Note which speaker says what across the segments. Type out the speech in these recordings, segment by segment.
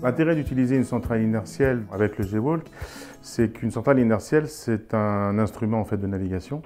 Speaker 1: L'intérêt d'utiliser une centrale inertielle avec le G-Walk, c'est qu'une centrale inertielle, c'est un instrument en fait, de navigation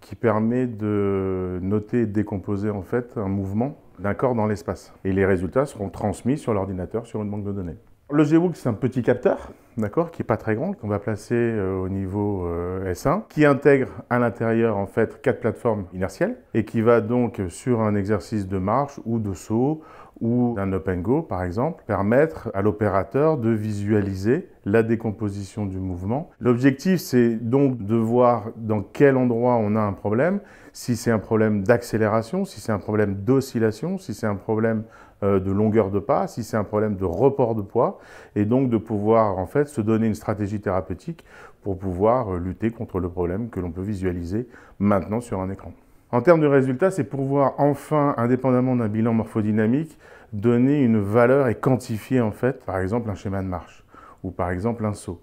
Speaker 1: qui permet de noter et de décomposer en fait, un mouvement d'un corps dans l'espace. Et les résultats seront transmis sur l'ordinateur, sur une banque de données. Le G-Walk, c'est un petit capteur, d'accord, qui n'est pas très grand, qu'on va placer au niveau S1, qui intègre à l'intérieur en fait 4 plateformes inertielles et qui va donc sur un exercice de marche ou de saut ou d'un up and go par exemple, permettre à l'opérateur de visualiser la décomposition du mouvement. L'objectif, c'est donc de voir dans quel endroit on a un problème, si c'est un problème d'accélération, si c'est un problème d'oscillation, si c'est un problème de longueur de pas, si c'est un problème de report de poids, et donc de pouvoir en fait se donner une stratégie thérapeutique pour pouvoir lutter contre le problème que l'on peut visualiser maintenant sur un écran. En termes de résultats, c'est pouvoir enfin, indépendamment d'un bilan morphodynamique, donner une valeur et quantifier en fait, par exemple, un schéma de marche ou par exemple un saut.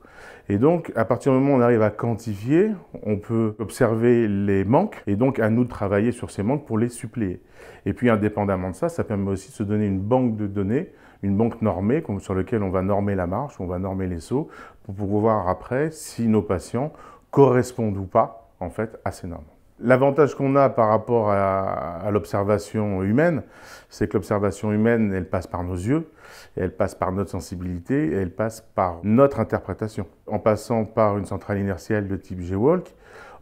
Speaker 1: Et donc, à partir du moment où on arrive à quantifier, on peut observer les manques et donc à nous de travailler sur ces manques pour les suppléer. Et puis, indépendamment de ça, ça permet aussi de se donner une banque de données, une banque normée sur laquelle on va normer la marche, on va normer les sauts, pour pouvoir voir après si nos patients correspondent ou pas en fait à ces normes. L'avantage qu'on a par rapport à l'observation humaine, c'est que l'observation humaine, elle passe par nos yeux, et elle passe par notre sensibilité, et elle passe par notre interprétation. En passant par une centrale inertielle de type G-Walk,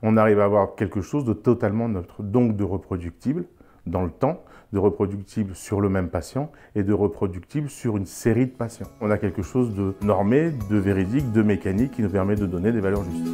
Speaker 1: on arrive à avoir quelque chose de totalement neutre, donc de reproductible dans le temps, de reproductible sur le même patient et de reproductible sur une série de patients. On a quelque chose de normé, de véridique, de mécanique qui nous permet de donner des valeurs justes.